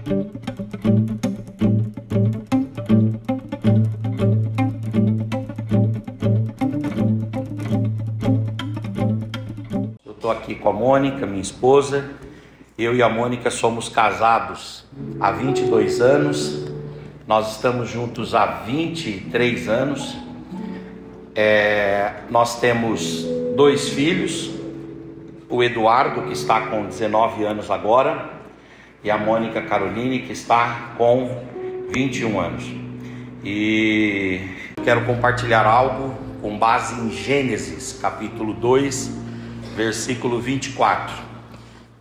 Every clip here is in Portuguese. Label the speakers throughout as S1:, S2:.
S1: Eu estou aqui com a Mônica, minha esposa. Eu e a Mônica somos casados há 22 anos. Nós estamos juntos há 23 anos. Nós temos 2 filhos. O Eduardo, que está com 19 anos agora, e a Mônica Caroline, que está com 21 anos. E quero compartilhar algo com base em Gênesis, capítulo 2, versículo 24.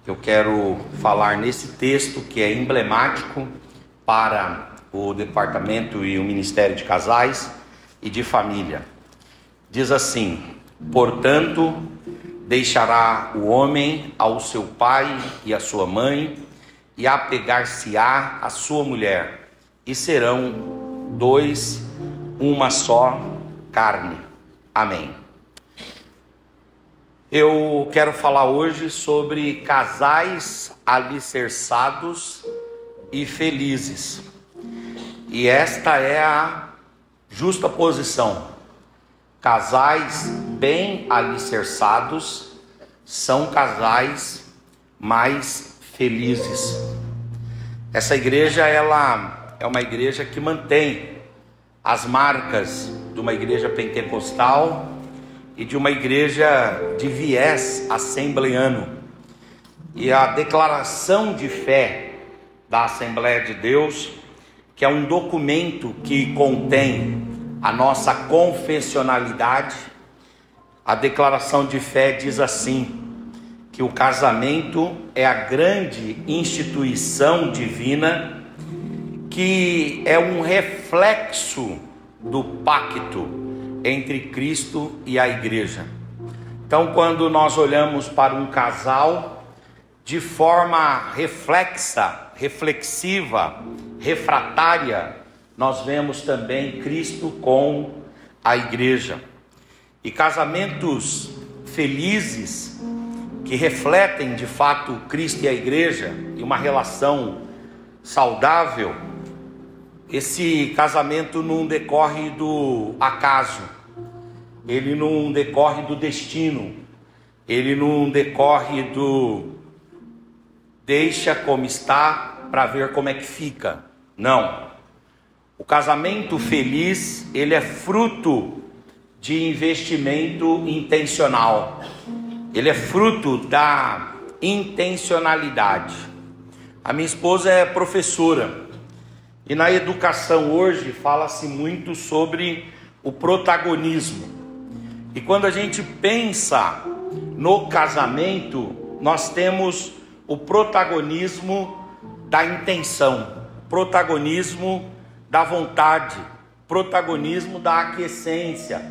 S1: Eu quero falar nesse texto que é emblemático para o departamento e o Ministério de Casais e de Família. Diz assim: portanto, deixará o homem ao seu pai e à sua mãe, e apegar-se-á à sua mulher, e serão 2, uma só carne. Amém. Eu quero falar hoje sobre casais alicerçados e felizes. E esta é a justa posição. Casais bem alicerçados são casais mais felizes. Essa igreja, ela é uma igreja que mantém as marcas de uma igreja pentecostal e de uma igreja de viés assembleano. E a declaração de fé da Assembleia de Deus, que é um documento que contém a nossa confessionalidade, a declaração de fé diz assim: que o casamento é a grande instituição divina, que é um reflexo do pacto entre Cristo e a igreja. Então, quando nós olhamos para um casal de forma reflexiva, refratária, nós vemos também Cristo com a igreja. E casamentos felizes, que refletem de fato Cristo e a igreja, e uma relação saudável, esse casamento não decorre do acaso, ele não decorre do destino, ele não decorre do deixa como está para ver como é que fica. Não. O casamento feliz, ele é fruto de investimento intencional. Ele é fruto da intencionalidade. A minha esposa é professora. E na educação hoje fala-se muito sobre o protagonismo. E quando a gente pensa no casamento, nós temos o protagonismo da intenção, protagonismo da vontade, protagonismo da aquiescência,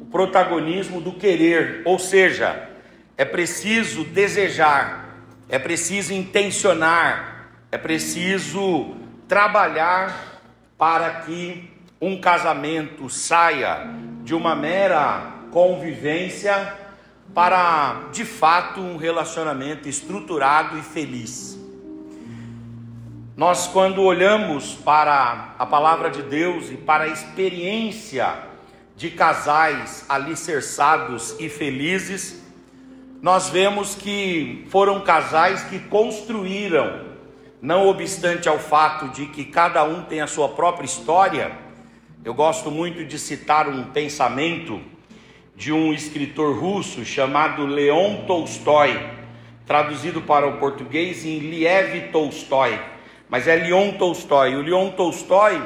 S1: o protagonismo do querer. Ou seja, é preciso desejar, é preciso intencionar, é preciso trabalhar para que um casamento saia de uma mera convivência para, de fato, um relacionamento estruturado e feliz. Nós, quando olhamos para a palavra de Deus e para a experiência de casais alicerçados e felizes, nós vemos que foram casais que construíram, não obstante ao fato de que cada um tem a sua própria história. Eu gosto muito de citar um pensamento de um escritor russo chamado Leon Tolstói, traduzido para o português em Liev Tolstói, mas é Leon Tolstói. O Leon Tolstói,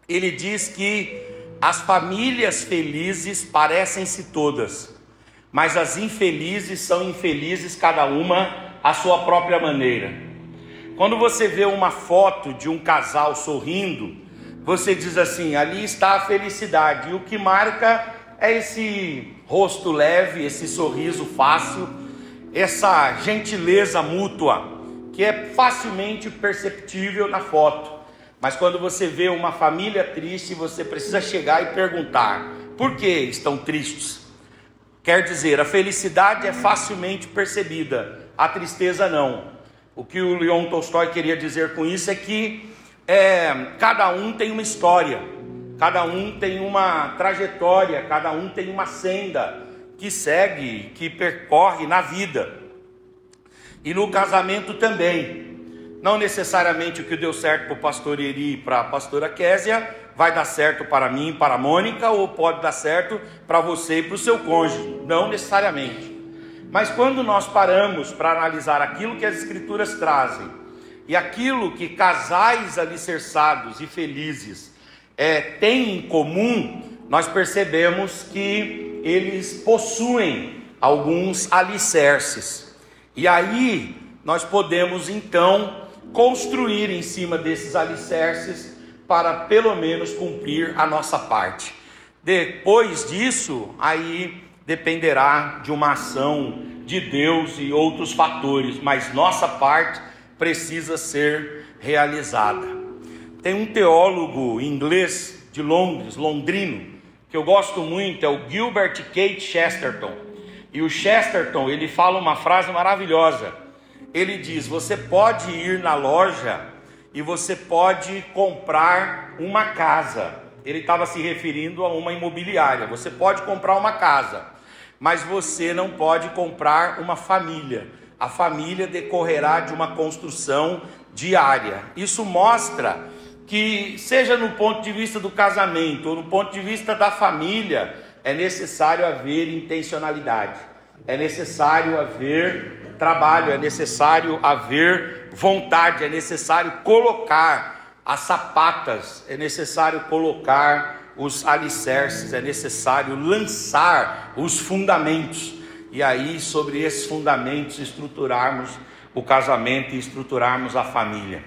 S1: ele diz que as famílias felizes parecem-se todas, mas as infelizes são infelizes cada uma à sua própria maneira. Quando você vê uma foto de um casal sorrindo, você diz assim: ali está a felicidade. E o que marca é esse rosto leve, esse sorriso fácil, essa gentileza mútua, que é facilmente perceptível na foto. Mas quando você vê uma família triste, você precisa chegar e perguntar: por que estão tristes? Quer dizer, a felicidade é facilmente percebida, a tristeza não. O que o Leon Tolstói queria dizer com isso é que cada um tem uma história, cada um tem uma trajetória, cada um tem uma senda que segue, que percorre na vida. E no casamento também. Não necessariamente o que deu certo para o pastor Eri e para a pastora Késia vai dar certo para mim e para a Mônica, ou pode dar certo para você e para o seu cônjuge. Não necessariamente. Mas quando nós paramos para analisar aquilo que as Escrituras trazem e aquilo que casais alicerçados e felizes têm em comum, nós percebemos que eles possuem alguns alicerces. E aí nós podemos então construir em cima desses alicerces para pelo menos cumprir a nossa parte. Depois disso, aí dependerá de uma ação de Deus e outros fatores, mas nossa parte precisa ser realizada. Tem um teólogo inglês de Londres, londrino, que eu gosto muito, é o Gilbert K. Chesterton. E o Chesterton, ele fala uma frase maravilhosa. Ele diz: você pode ir na loja e você pode comprar uma casa. Ele estava se referindo a uma imobiliária. Você pode comprar uma casa, mas você não pode comprar uma família. A família decorrerá de uma construção diária. Isso mostra que, seja no ponto de vista do casamento ou no ponto de vista da família, é necessário haver intencionalidade, é necessário haver trabalho, é necessário haver vontade, é necessário colocar as sapatas, é necessário colocar os alicerces, é necessário lançar os fundamentos, e aí sobre esses fundamentos estruturarmos o casamento e estruturarmos a família.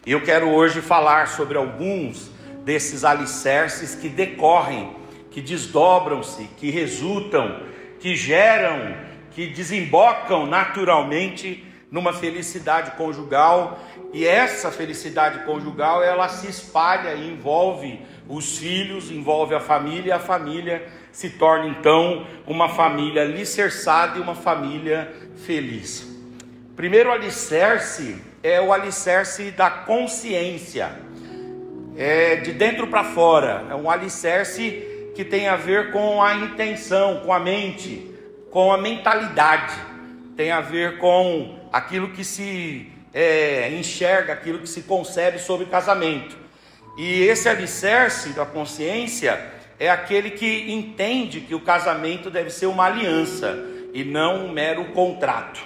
S1: E eu quero hoje falar sobre alguns desses alicerces que decorrem, que desdobram-se, que resultam, que geram, que desembocam naturalmente numa felicidade conjugal. E essa felicidade conjugal, ela se espalha e envolve os filhos, envolve a família, e a família se torna então uma família alicerçada e uma família feliz. Primeiro alicerce é o alicerce da consciência, é de dentro para fora, é um alicerce que tem a ver com a intenção, com a mente, com a mentalidade, tem a ver com aquilo que se enxerga, aquilo que se concebe sobre casamento. E esse alicerce da consciência é aquele que entende que o casamento deve ser uma aliança e não um mero contrato.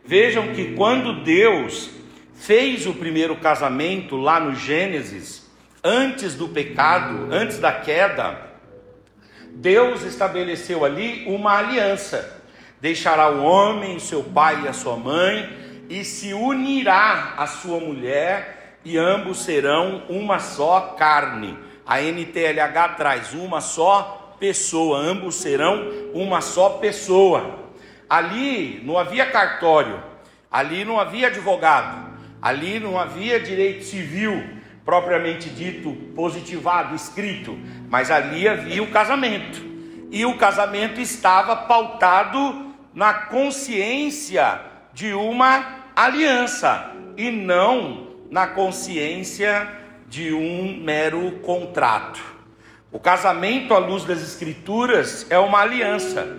S1: Vejam que quando Deus fez o primeiro casamento lá no Gênesis, antes do pecado, antes da queda, Deus estabeleceu ali uma aliança. Deixará o homem, seu pai e a sua mãe, e se unirá à sua mulher, e ambos serão uma só carne. A NTLH traz uma só pessoa, ambos serão uma só pessoa. Ali não havia cartório, ali não havia advogado, ali não havia direito civil propriamente dito, positivado, escrito, mas ali havia o casamento. E o casamento estava pautado na consciência de uma aliança e não na consciência de um mero contrato. O casamento à luz das Escrituras é uma aliança.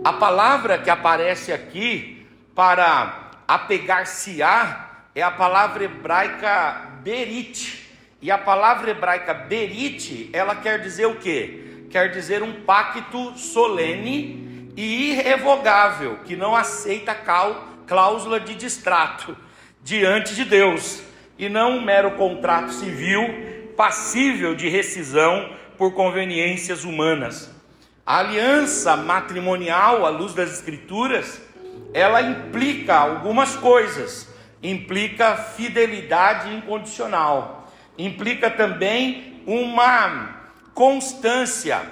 S1: A palavra que aparece aqui para apegar-se-á é a palavra hebraica berit. E a palavra hebraica berit, ela quer dizer o quê? Quer dizer um pacto solene e irrevogável, que não aceita cláusula de distrato diante de Deus, e não um mero contrato civil passível de rescisão por conveniências humanas. A aliança matrimonial à luz das Escrituras, ela implica algumas coisas. Implica fidelidade incondicional, implica também uma constância,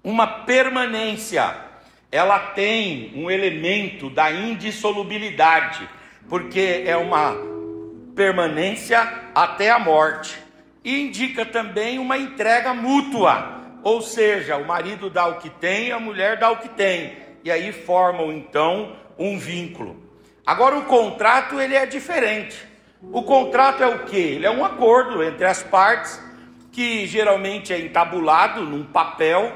S1: uma permanência. Ela tem um elemento da indissolubilidade, porque é uma permanência até a morte, e indica também uma entrega mútua, ou seja, o marido dá o que tem, a mulher dá o que tem, e aí formam então um vínculo. Agora o contrato ele é diferente. O contrato é o quê? Ele é um acordo entre as partes, que geralmente é entabulado num papel,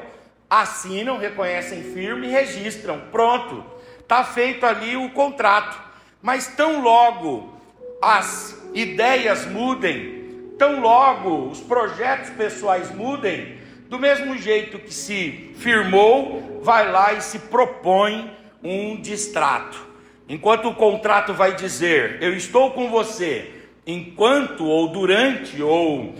S1: assinam, reconhecem firme e registram. Pronto, está feito ali o contrato. Mas tão logo as ideias mudem, tão logo os projetos pessoais mudem, do mesmo jeito que se firmou, vai lá e se propõe um distrato. Enquanto o contrato vai dizer, eu estou com você, enquanto ou durante ou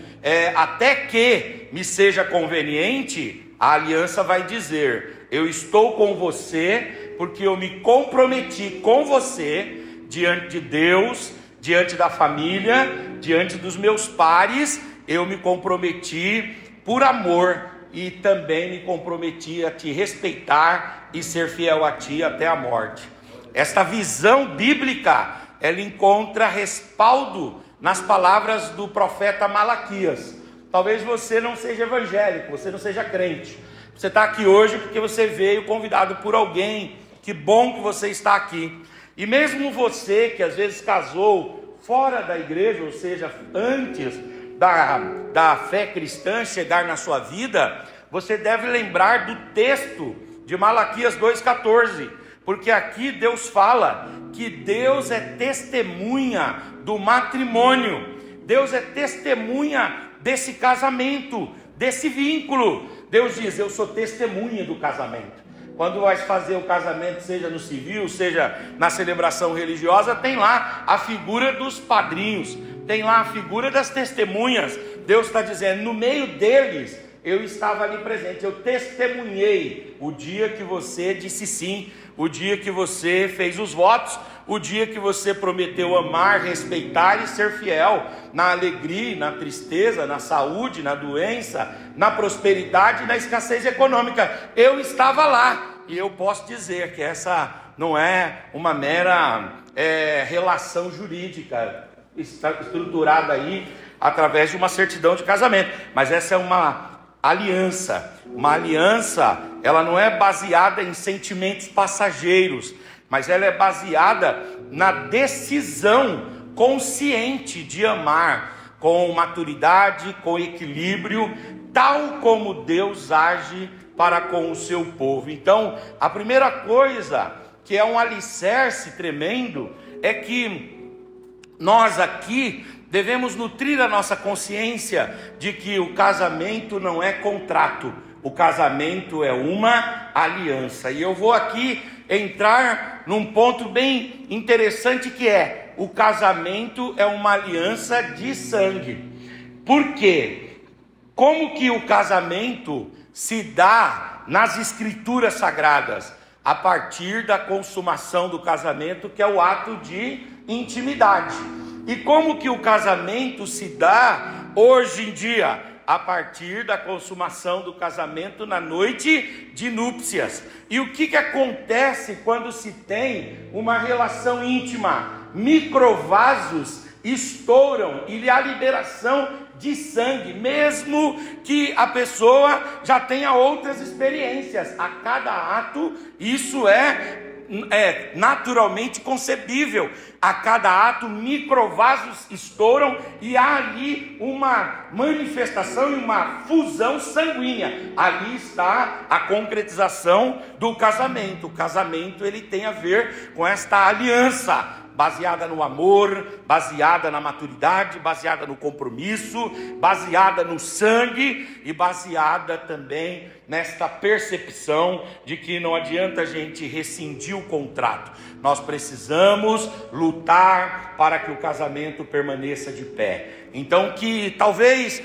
S1: até que me seja conveniente, a aliança vai dizer, eu estou com você porque eu me comprometi com você diante de Deus, diante da família, diante dos meus pares, eu me comprometi por amor e também me comprometi a te respeitar e ser fiel a ti até a morte. Esta visão bíblica, ela encontra respaldo nas palavras do profeta Malaquias. Talvez você não seja evangélico, você não seja crente. Você está aqui hoje porque você veio convidado por alguém. Que bom que você está aqui. E mesmo você que às vezes casou fora da igreja, ou seja, antes da fé cristã chegar na sua vida, você deve lembrar do texto de Malaquias 2,14, porque aqui Deus fala que Deus é testemunha do matrimônio, Deus é testemunha desse casamento, desse vínculo. Deus diz, eu sou testemunha do casamento. Quando vai fazer o casamento, seja no civil, seja na celebração religiosa, tem lá a figura dos padrinhos, tem lá a figura das testemunhas. Deus está dizendo, no meio deles, eu estava ali presente, eu testemunhei o dia que você disse sim, o dia que você fez os votos, o dia que você prometeu amar, respeitar e ser fiel, na alegria, na tristeza, na saúde, na doença, na prosperidade e na escassez econômica. Eu estava lá. E eu posso dizer que essa não é uma mera relação jurídica estruturada aí através de uma certidão de casamento, mas essa é uma aliança. Uma aliança, ela não é baseada em sentimentos passageiros, mas ela é baseada na decisão consciente de amar com maturidade, com equilíbrio, tal como Deus age para com o seu povo. Então, a primeira coisa que é um alicerce tremendo é que nós aqui devemos nutrir a nossa consciência de que o casamento não é contrato, o casamento é uma aliança. E eu vou aqui entrar num ponto bem interessante, que é o casamento é uma aliança de sangue. Por quê? Como que o casamento se dá nas escrituras sagradas? A partir da consumação do casamento, que é o ato de intimidade. E como que o casamento se dá hoje em dia? A partir da consumação do casamento na noite de núpcias. E o que acontece quando se tem uma relação íntima? Microvasos estouram e há liberação de sangue, mesmo que a pessoa já tenha outras experiências. A cada ato, isso é naturalmente concebível. A cada ato, microvasos estouram e há ali uma manifestação e uma fusão sanguínea. Ali está a concretização do casamento. O casamento, ele tem a ver com esta aliança, baseada no amor, baseada na maturidade, baseada no compromisso, baseada no sangue e baseada também nesta percepção de que não adianta a gente rescindir o contrato. Nós precisamos lutar para que o casamento permaneça de pé. Então, que talvez,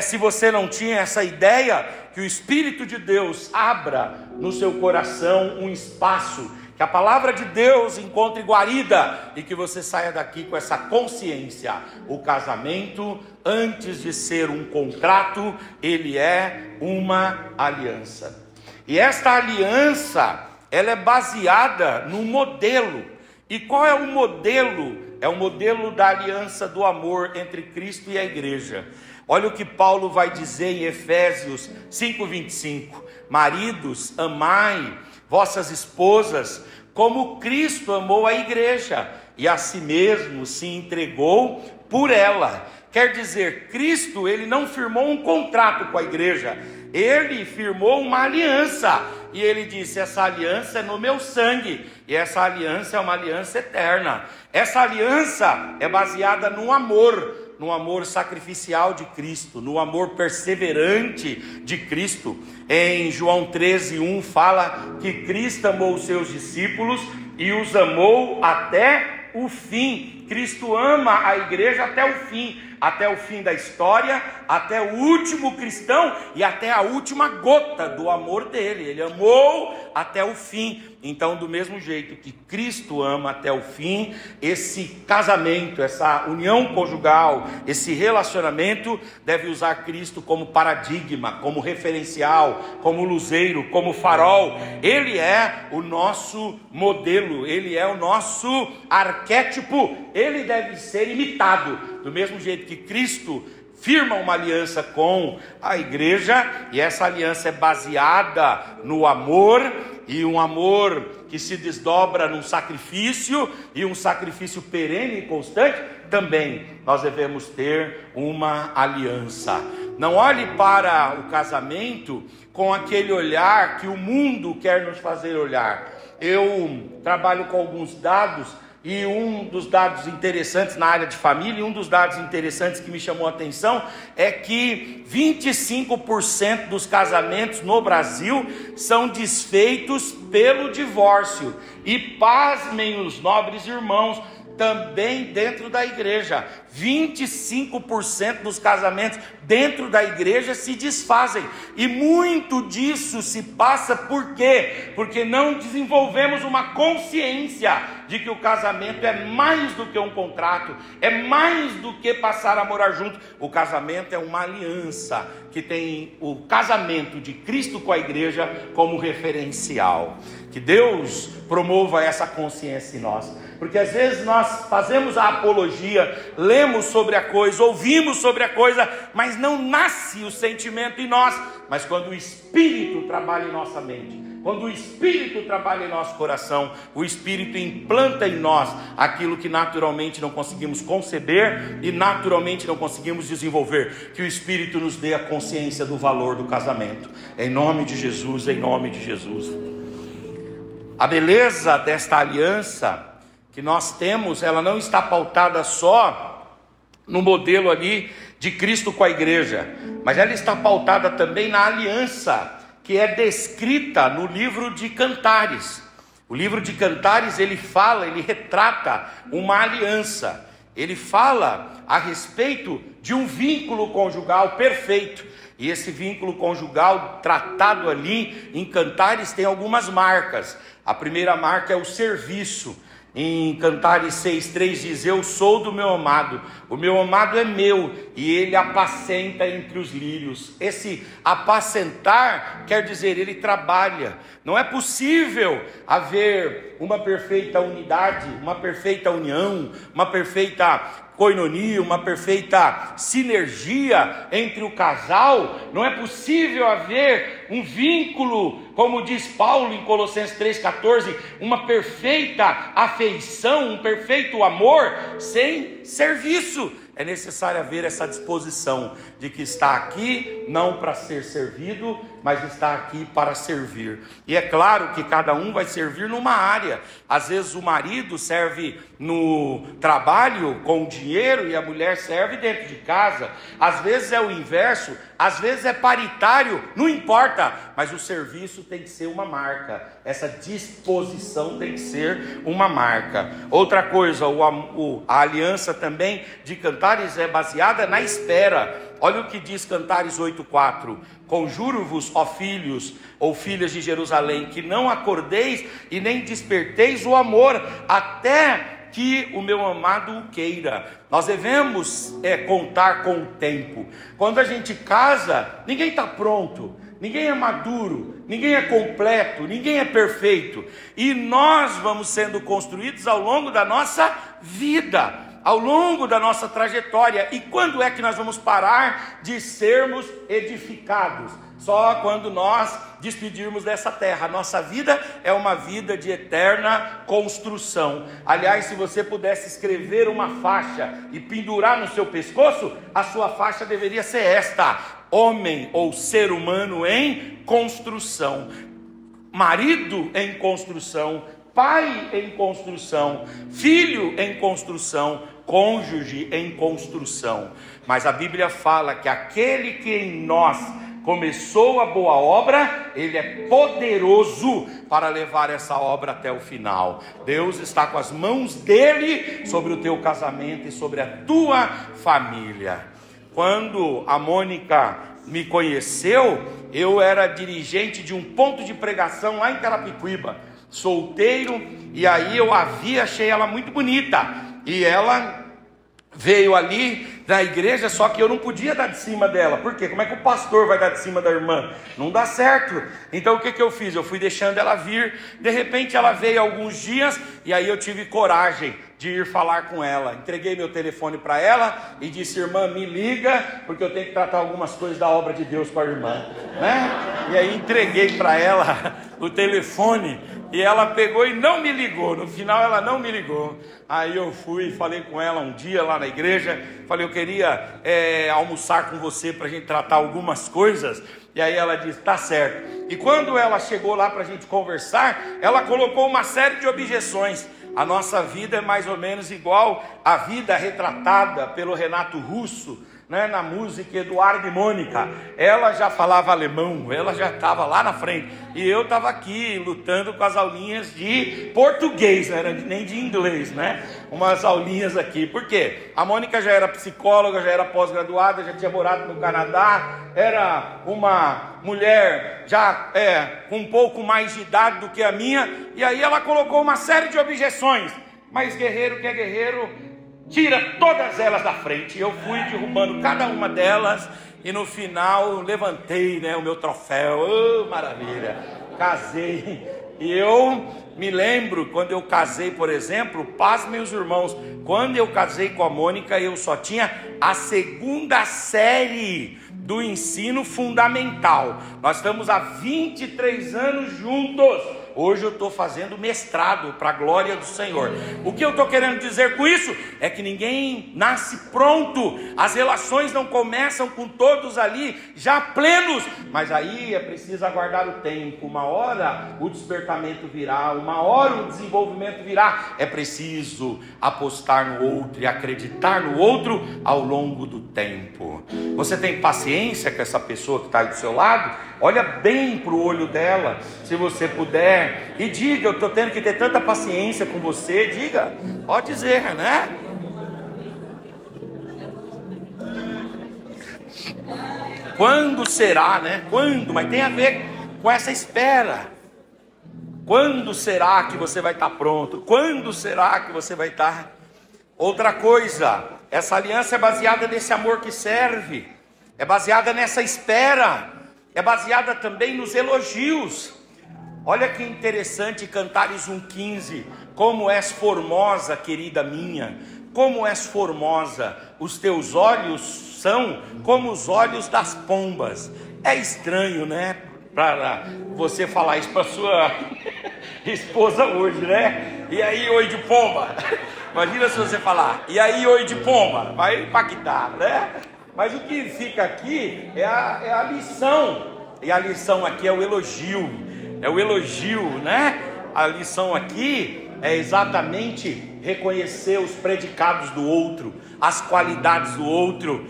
S1: se você não tinha essa ideia, que o Espírito de Deus abra no seu coração um espaço, que a palavra de Deus encontre guarida e que você saia daqui com essa consciência. O casamento, antes de ser um contrato, ele é uma aliança. E esta aliança, ela é baseada no modelo. E qual é o modelo? É o modelo da aliança do amor entre Cristo e a igreja. Olha o que Paulo vai dizer em Efésios 5:25. Maridos, amai vossas esposas, como Cristo amou a igreja e a si mesmo se entregou por ela. Quer dizer, Cristo, ele não firmou um contrato com a igreja, ele firmou uma aliança, e ele disse: essa aliança é no meu sangue, e essa aliança é uma aliança eterna. Essa aliança é baseada no amor sacrificial de Cristo, no amor perseverante de Cristo. Em João 13:1 fala que Cristo amou os seus discípulos e os amou até o fim. Cristo ama a igreja até o fim da história, até o último cristão e até a última gota do amor dele. Ele amou até o fim. Então, do mesmo jeito que Cristo ama até o fim, esse casamento, essa união conjugal, esse relacionamento deve usar Cristo como paradigma, como referencial, como luzeiro, como farol. Ele é o nosso modelo, ele é o nosso arquétipo, ele deve ser imitado. Do mesmo jeito que Cristo firma uma aliança com a igreja, e essa aliança é baseada no amor, e um amor que se desdobra num sacrifício, e um sacrifício perene e constante, também nós devemos ter uma aliança. Não olhe para o casamento com aquele olhar que o mundo quer nos fazer olhar. Eu trabalho com alguns dados, e um dos dados interessantes na área de família, e um dos dados interessantes que me chamou a atenção, é que 25% dos casamentos no Brasil são desfeitos pelo divórcio. E pasmem os nobres irmãos, também dentro da igreja, 25% dos casamentos dentro da igreja se desfazem, e muito disso se passa por quê? Porque não desenvolvemos uma consciência de que o casamento é mais do que um contrato, é mais do que passar a morar junto. O casamento é uma aliança que tem o casamento de Cristo com a igreja como referencial. Que Deus promova essa consciência em nós, porque às vezes nós fazemos a apologia, lemos sobre a coisa, ouvimos sobre a coisa, mas não nasce o sentimento em nós. Mas quando o Espírito trabalha em nossa mente, quando o Espírito trabalha em nosso coração, o Espírito implanta em nós aquilo que naturalmente não conseguimos conceber e naturalmente não conseguimos desenvolver. Que o Espírito nos dê a consciência do valor do casamento, em nome de Jesus, em nome de Jesus. A beleza desta aliança que nós temos, ela não está pautada só no modelo ali de Cristo com a igreja, mas ela está pautada também na aliança que é descrita no livro de Cantares. O livro de Cantares, ele retrata uma aliança. Ele fala a respeito de um vínculo conjugal perfeito. E esse vínculo conjugal tratado ali em Cantares tem algumas marcas. A primeira marca é o serviço. Em Cantares 6:3 diz: eu sou do meu amado, o meu amado é meu, e ele apacenta entre os lírios. Esse apacentar quer dizer, ele trabalha. Não é possível haver uma perfeita unidade, uma perfeita união, uma perfeita coinonia, uma perfeita sinergia entre o casal. Não é possível haver um vínculo, como diz Paulo em Colossenses 3,14, uma perfeita afeição, um perfeito amor, sem serviço. É necessário haver essa disposição de que está aqui não para ser servido, mas está aqui para servir. E é claro que cada um vai servir numa área. Às vezes o marido serve no trabalho com o dinheiro e a mulher serve dentro de casa. Às vezes é o inverso, às vezes é paritário, não importa, mas o serviço tem que ser uma marca. Essa disposição tem que ser uma marca. Outra coisa, a aliança também de Cantares é baseada na espera. Olha o que diz Cantares 8,4: conjuro-vos, ó filhos ou filhas de Jerusalém, que não acordeis e nem desperteis o amor, até que o meu amado o queira. Nós devemos contar com o tempo. Quando a gente casa, ninguém está pronto, ninguém é maduro, ninguém é completo, ninguém é perfeito, e nós vamos sendo construídos ao longo da nossa vida. ao longo da nossa trajetória. E quando é que nós vamos parar de sermos edificados? Só quando nós despedirmos dessa terra. A nossa vida é uma vida de eterna construção. Aliás, se você pudesse escrever uma faixa e pendurar no seu pescoço, a sua faixa deveria ser esta: homem ou ser humano em construção, marido em construção, pai em construção, filho em construção, cônjuge em construção. Mas a Bíblia fala que aquele que em nós começou a boa obra, ele é poderoso para levar essa obra até o final. Deus está com as mãos dele sobre o teu casamento e sobre a tua família. Quando a Mônica me conheceu, eu era dirigente de um ponto de pregação lá em Carapicuíba, solteiro, e aí eu a vi, achei ela muito bonita, e ela veio ali na igreja, só que eu não podia dar de cima dela. Por quê? Como é que o pastor vai dar de cima da irmã? Não dá certo. Então o que eu fiz? Eu fui deixando ela vir. De repente ela veio alguns dias, e aí eu tive coragem de ir falar com ela. Entreguei meu telefone para ela e disse: irmã, me liga, porque eu tenho que tratar algumas coisas da obra de Deus com a irmã, né? E aí entreguei para ela o telefone, e ela pegou e não me ligou. No final ela não me ligou. Aí eu fui e falei com ela um dia lá na igreja. Falei: eu queria almoçar com você para a gente tratar algumas coisas. E aí ela disse: tá certo. E quando ela chegou lá para a gente conversar, ela colocou uma série de objeções. A nossa vida é mais ou menos igual à vida retratada pelo Renato Russo, né, na música Eduardo e Mônica. Ela já falava alemão, ela já estava lá na frente, e eu estava aqui lutando com as aulinhas de português, não era nem de inglês, né? Umas aulinhas aqui. Por quê? A Mônica já era psicóloga, já era pós-graduada, já tinha morado no Canadá, era uma mulher já com um pouco mais de idade do que a minha, e aí ela colocou uma série de objeções. Mas guerreiro que é guerreiro tira todas elas da frente. Eu fui derrubando cada uma delas, e no final levantei, né, o meu troféu. Oh, maravilha! Casei. E eu me lembro, quando eu casei, por exemplo, pasmem os irmãos, quando eu casei com a Mônica, eu só tinha a 2ª série do ensino fundamental. Nós estamos há 23 anos juntos. Hoje eu estou fazendo mestrado para a glória do Senhor. O que eu estou querendo dizer com isso é que ninguém nasce pronto. As relações não começam com todos ali já plenos, mas aí é preciso aguardar o tempo. Uma hora o despertamento virá, uma hora o desenvolvimento virá. É preciso apostar no outro e acreditar no outro ao longo do tempo. Você tem paciência com essa pessoa que está aí do seu lado? Olha bem para o olho dela, se você puder, e diga: eu estou tendo que ter tanta paciência com você. Diga, pode dizer, né? Quando será, né? Quando? Mas tem a ver com essa espera. Quando será que você vai estar pronto? Quando será que você vai estar? Outra coisa, essa aliança é baseada nesse amor que serve, é baseada nessa espera, é baseada também nos elogios. Olha que interessante, Cantares 1,15: como és formosa, querida minha, como és formosa, os teus olhos são como os olhos das pombas. É estranho, né, para você falar isso para sua esposa hoje, né? E aí, oi de pomba? Imagina se você falar: e aí, oi de pomba? Vai impactar, né? Mas o que fica aqui é a lição. E a lição aqui é o elogio. É o elogio, né? A lição aqui é exatamente reconhecer os predicados do outro, as qualidades do outro,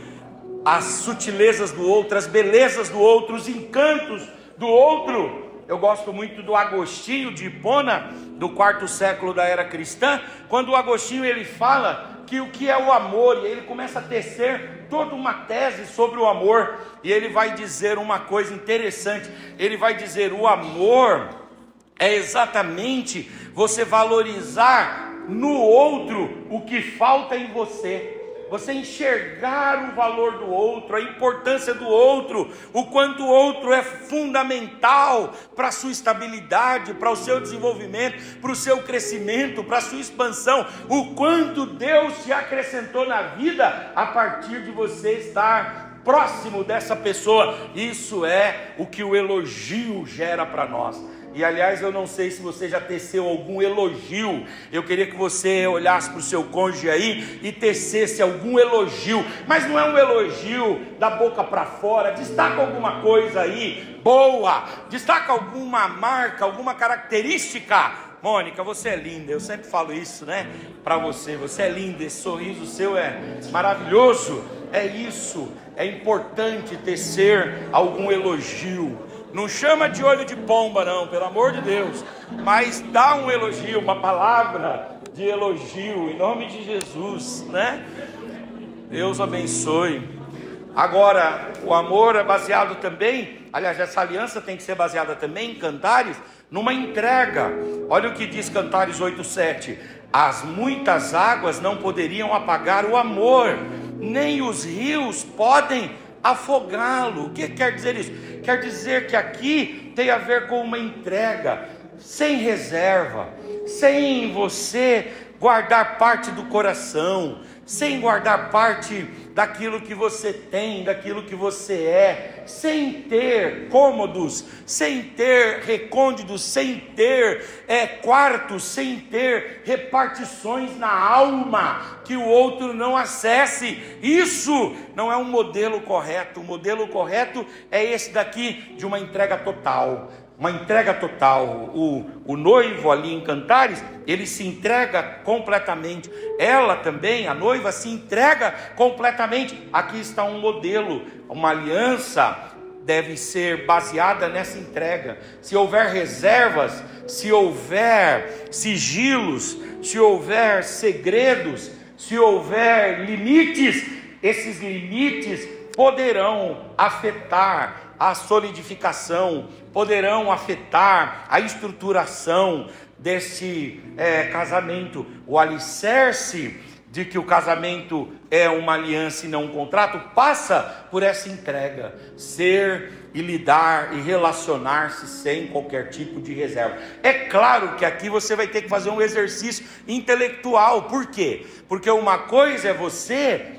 S1: as sutilezas do outro, as belezas do outro, os encantos do outro. Eu gosto muito do Agostinho de Hipona, do 4º século da era cristã, quando o Agostinho ele fala que o que é o amor, e ele começa a tecer toda uma tese sobre o amor, e ele vai dizer uma coisa interessante. Ele vai dizer: o amor é exatamente você valorizar no outro o que falta em você. você enxergar o valor do outro, a importância do outro, o quanto o outro é fundamental para a sua estabilidade, para o seu desenvolvimento, para o seu crescimento, para a sua expansão, o quanto Deus te acrescentou na vida a partir de você estar próximo dessa pessoa. Isso é o que o elogio gera para nós. E aliás, eu não sei se você já teceu algum elogio. Eu queria que você olhasse para o seu cônjuge aí e tecesse algum elogio, mas não é um elogio da boca para fora. Destaca alguma coisa aí boa, destaca alguma marca, alguma característica. Mônica, você é linda, eu sempre falo isso, né, para você. Você é linda, esse sorriso seu é maravilhoso. É isso, é importante tecer algum elogio. Não chama de olho de pomba não, pelo amor de Deus, mas dá um elogio, uma palavra de elogio, em nome de Jesus, né? Deus abençoe. Agora, o amor é baseado também, aliás, essa aliança tem que ser baseada também em Cantares, numa entrega. Olha o que diz Cantares 8:7: as muitas águas não poderiam apagar o amor, nem os rios podem afogá-lo. O que quer dizer isso? Quer dizer que aqui tem a ver com uma entrega, sem reserva, sem você guardar parte do coração, sem guardar parte daquilo que você tem, daquilo que você é, sem ter cômodos, sem ter recônditos, sem ter quartos, sem ter repartições na alma, que o outro não acesse. Isso não é um modelo correto. O modelo correto é esse daqui, de uma entrega total. Uma entrega total. O noivo ali em Cantares, ele se entrega completamente. Ela também, a noiva, se entrega completamente. Aqui está um modelo. Uma aliança deve ser baseada nessa entrega. Se houver reservas, se houver sigilos, se houver segredos, se houver limites, esses limites poderão afetar a solidificação, poderão afetar a estruturação desse casamento. O alicerce de que o casamento é uma aliança e não um contrato passa por essa entrega, ser e lidar e relacionar-se sem qualquer tipo de reserva. É claro que aqui você vai ter que fazer um exercício intelectual. Por quê? Porque uma coisa é você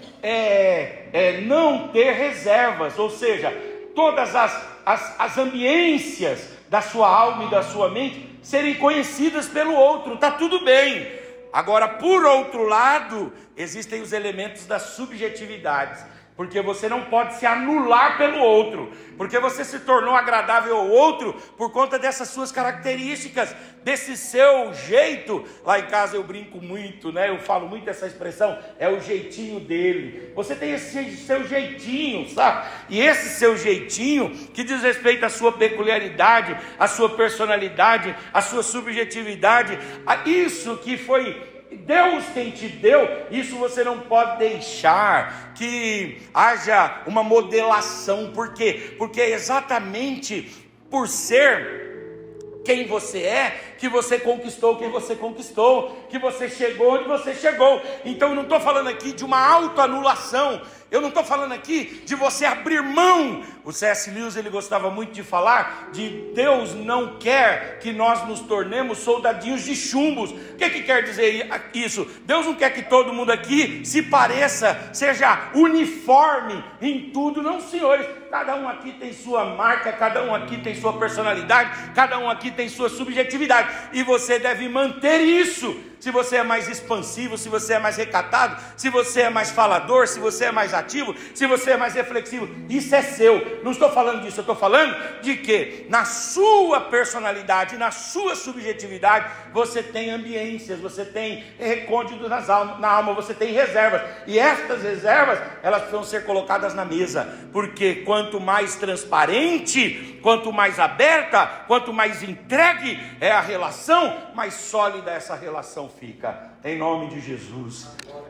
S1: não ter reservas, ou seja, todas as ambiências da sua alma e da sua mente serem conhecidas pelo outro, está tudo bem. Agora, por outro lado, existem os elementos das subjetividades, porque você não pode se anular pelo outro, porque você se tornou agradável ao outro por conta dessas suas características, desse seu jeito. Lá em casa eu brinco muito, né? Eu falo muito essa expressão, é o jeitinho dele. Você tem esse seu jeitinho, sabe? E esse seu jeitinho que diz respeito à sua peculiaridade, à sua personalidade, à sua subjetividade, a isso que foi Deus quem te deu, isso você não pode deixar que haja uma modelação. Por quê? Porque é exatamente por ser quem você é que você conquistou quem você conquistou, que você chegou onde você chegou. Então eu não estou falando aqui de uma autoanulação, eu não estou falando aqui de você abrir mão. O C.S. Lewis, ele gostava muito de falar de Deus não quer que nós nos tornemos soldadinhos de chumbos. O que quer dizer isso? Deus não quer que todo mundo aqui se pareça, seja uniforme em tudo. Não, senhores, cada um aqui tem sua marca, cada um aqui tem sua personalidade, cada um aqui tem sua subjetividade, e você deve manter isso. Se você é mais expansivo, se você é mais recatado, se você é mais falador, se você é mais ativo, se você é mais reflexivo, isso é seu. Não estou falando disso, eu estou falando de que na sua personalidade, na sua subjetividade, você tem ambiências, você tem recônditos na alma, você tem reservas. E estas reservas, elas precisam ser colocadas na mesa, porque quanto mais transparente, quanto mais aberta, quanto mais entregue é a relação, mais sólida essa relação fica, em nome de Jesus.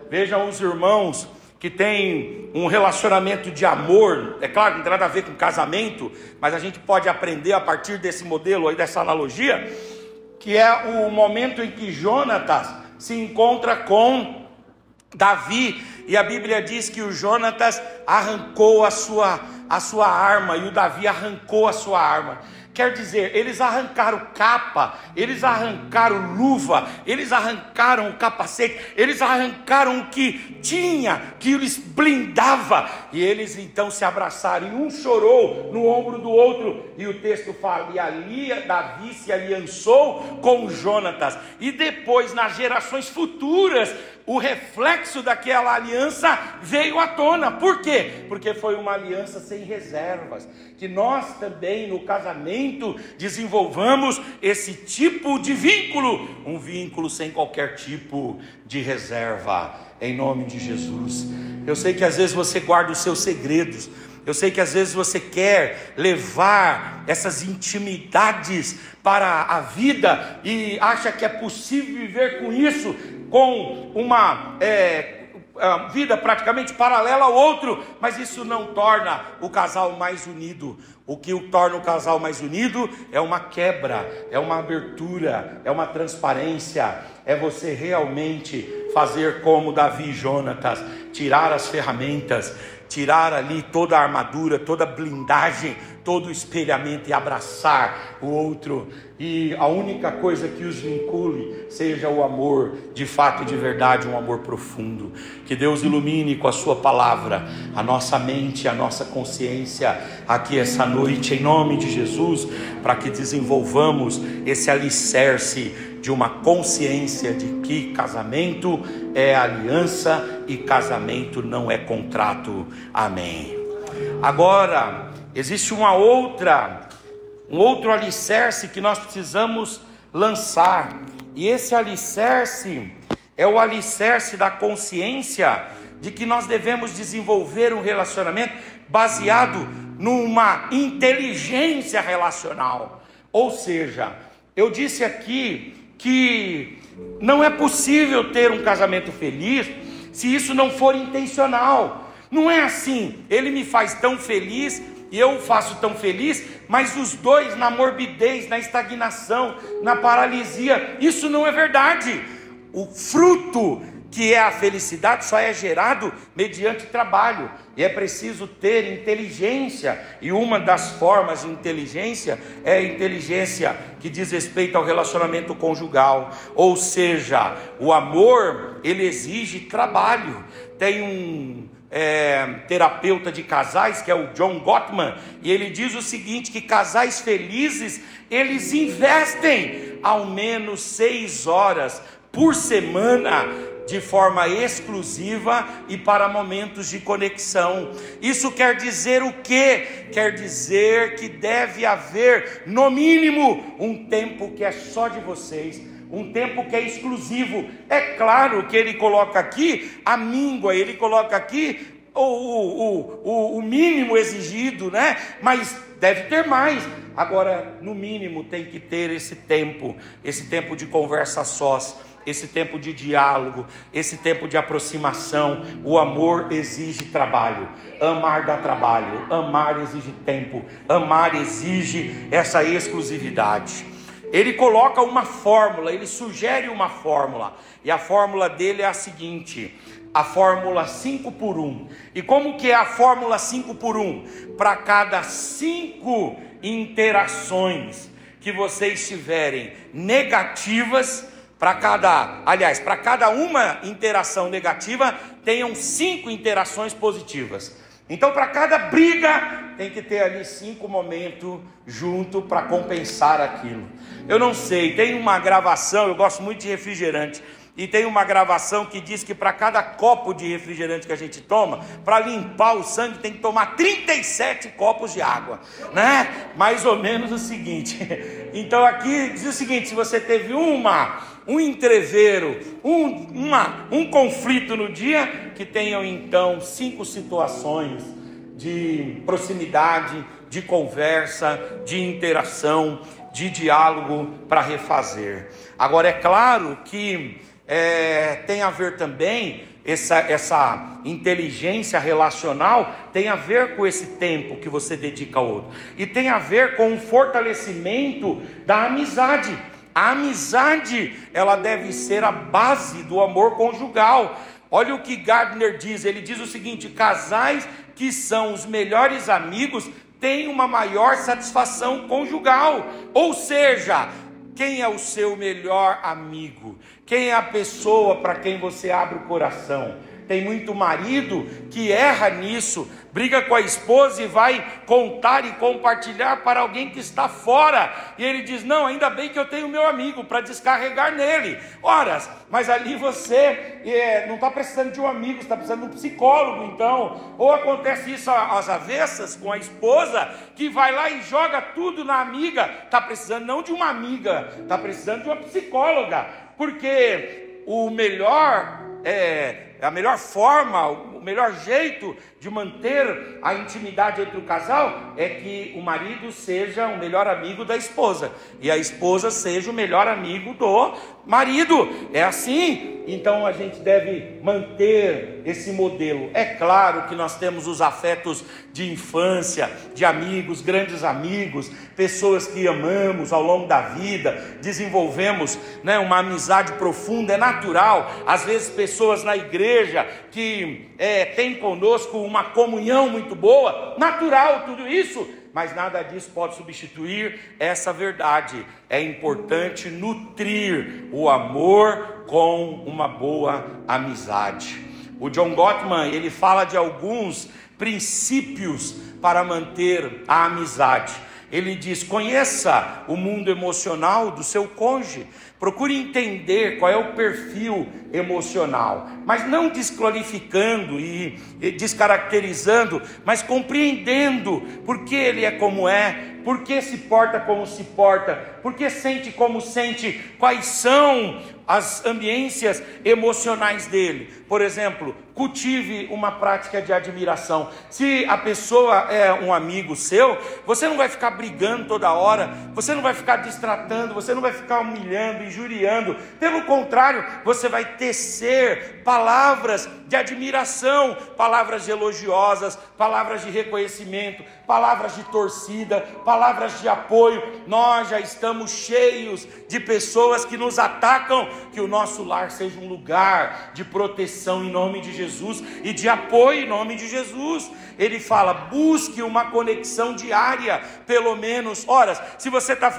S1: Vejam os irmãos que têm um relacionamento de amor, é claro que não tem nada a ver com casamento, mas a gente pode aprender a partir desse modelo aí, dessa analogia, que é o momento em que Jonatas se encontra com Davi, e a Bíblia diz que o Jonatas arrancou a sua arma, e o Davi arrancou a sua arma. Quer dizer, eles arrancaram capa, eles arrancaram luva, eles arrancaram o capacete, eles arrancaram o que tinha, que lhes blindava, e eles então se abraçaram, e um chorou no ombro do outro, e o texto fala, e ali Davi se aliançou com Jonatas, e depois nas gerações futuras, o reflexo daquela aliança veio à tona. Por quê? Porque foi uma aliança sem reservas. Que nós também no casamento desenvolvamos esse tipo de vínculo, um vínculo sem qualquer tipo de reserva, em nome de Jesus. Eu sei que às vezes você guarda os seus segredos, eu sei que às vezes você quer levar essas intimidades para a vida e acha que é possível viver com isso, com uma vida praticamente paralela ao outro, mas isso não torna o casal mais unido. O que o torna o casal mais unido é uma quebra, é uma abertura, é uma transparência, é você realmente fazer como Davi e Jonatas, tirar as ferramentas, tirar ali toda a armadura, toda a blindagem, todo o espelhamento e abraçar o outro, e a única coisa que os vincule seja o amor de fato e de verdade, um amor profundo. Que Deus ilumine com a sua palavra a nossa mente, a nossa consciência aqui essa noite, em nome de Jesus, para que desenvolvamos esse alicerce de uma consciência de que casamento é aliança e casamento não é contrato. Amém. Agora, existe um outro alicerce que nós precisamos lançar, e esse alicerce é o alicerce da consciência de que nós devemos desenvolver um relacionamento baseado numa inteligência relacional. Ou seja, eu disse aqui que não é possível ter um casamento feliz se isso não for intencional. Não é assim, ele me faz tão feliz e eu o faço tão feliz, mas os dois na morbidez, na estagnação, na paralisia. Isso não é verdade. O fruto que é a felicidade só é gerado mediante trabalho, e é preciso ter inteligência, e uma das formas de inteligência é a inteligência que diz respeito ao relacionamento conjugal, ou seja, o amor, ele exige trabalho. Tem um terapeuta de casais, que é o John Gottman, e ele diz o seguinte, que casais felizes, eles investem ao menos 6 horas por semana de forma exclusiva e para momentos de conexão. Isso quer dizer o quê? Quer dizer que deve haver, no mínimo, um tempo que é só de vocês, um tempo que é exclusivo. É claro que ele coloca aqui a míngua, ele coloca aqui o mínimo exigido, né? Mas deve ter mais. Agora, no mínimo, tem que ter esse tempo de conversa sós, esse tempo de diálogo, esse tempo de aproximação. O amor exige trabalho, amar dá trabalho, amar exige tempo, amar exige essa exclusividade. Ele coloca uma fórmula, ele sugere uma fórmula, e a fórmula dele é a seguinte, a fórmula 5 por 1. E como que é a fórmula 5 por 1? Para cada 5 interações que vocês tiverem negativas, para cada uma interação negativa, tenham 5 interações positivas. Então, para cada briga, tem que ter ali 5 momentos junto para compensar aquilo. Eu não sei, tem uma gravação, eu gosto muito de refrigerante, e tem uma gravação que diz que para cada copo de refrigerante que a gente toma, para limpar o sangue tem que tomar 37 copos de água, né? Mais ou menos o seguinte. Então aqui diz o seguinte, se você teve um entreveiro, um conflito no dia, que tenham então 5 situações de proximidade, de conversa, de interação, de diálogo para refazer. Agora é claro que tem a ver também, essa inteligência relacional tem a ver com esse tempo que você dedica ao outro, e tem a ver com o fortalecimento da amizade. A amizade, ela deve ser a base do amor conjugal. Olha o que Gardner diz, ele diz o seguinte: casais que são os melhores amigos têm uma maior satisfação conjugal. Ou seja, quem é o seu melhor amigo? Quem é a pessoa para quem você abre o coração? Tem muito marido que erra nisso, briga com a esposa e vai contar e compartilhar para alguém que está fora. E ele diz: não, ainda bem que eu tenho meu amigo para descarregar nele. Ora, mas ali você não está precisando de um amigo, está precisando de um psicólogo. Então, ou acontece isso às avessas com a esposa, que vai lá e joga tudo na amiga. Está precisando não de uma amiga, está precisando de uma psicóloga. Porque a melhor forma, o melhor jeito de manter a intimidade entre o casal é que o marido seja o melhor amigo da esposa e a esposa seja o melhor amigo do marido. É assim. Então a gente deve manter esse modelo. É claro que nós temos os afetos de infância, de amigos, grandes amigos, pessoas que amamos ao longo da vida, desenvolvemos, uma amizade profunda, é natural. Às vezes pessoas na igreja que têm conosco uma comunhão muito boa, natural tudo isso, mas nada disso pode substituir essa verdade. É importante nutrir o amor com uma boa amizade. O John Gottman, ele fala de alguns princípios para manter a amizade. Ele diz: conheça o mundo emocional do seu cônjuge, procure entender qual é o perfil emocional, mas não desqualificando e descaracterizando, mas compreendendo por que ele é como é, por que se porta como se porta, por que sente como sente, quais são as ambiências emocionais dele. Por exemplo, cultive uma prática de admiração. Se a pessoa é um amigo seu, você não vai ficar brigando toda hora, você não vai ficar destratando, você não vai ficar humilhando, injuriando. Pelo contrário, você vai tecer palavras de admiração, palavras elogiosas, palavras de reconhecimento, palavras de torcida, palavras de apoio. Nós já estamos cheios de pessoas que nos atacam. Que o nosso lar seja um lugar de proteção em nome de Jesus e de apoio em nome de Jesus. Ele fala: busque uma conexão diária, pelo menos. Ora, se você está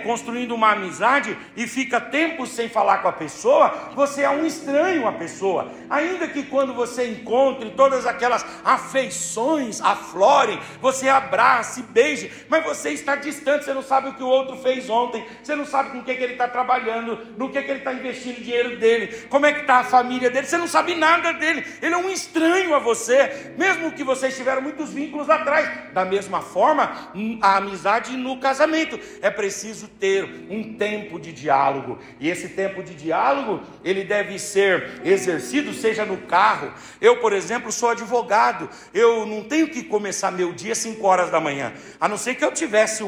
S1: construindo uma amizade e fica tempo sem falar com a pessoa, você é um estranho à pessoa. Ainda que quando você encontre todas aquelas afeições aflorem, você abrace, beije, mas você está distante, você não sabe o que o outro fez ontem, você não sabe com o que ele está trabalhando, no que ele está investindo o dinheiro dele, como é que está a família dele, você não sabe nada dele, ele é um estranho a você, mesmo que vocês tiveram muitos vínculos atrás. Da mesma forma, a amizade no casamento, é preciso ter um tempo de diálogo, e esse tempo de diálogo, ele deve ser exercido, seja no carro. Eu, por exemplo, sou advogado, eu não tenho que começar meu dia 5 horas da manhã, a não ser que eu tivesse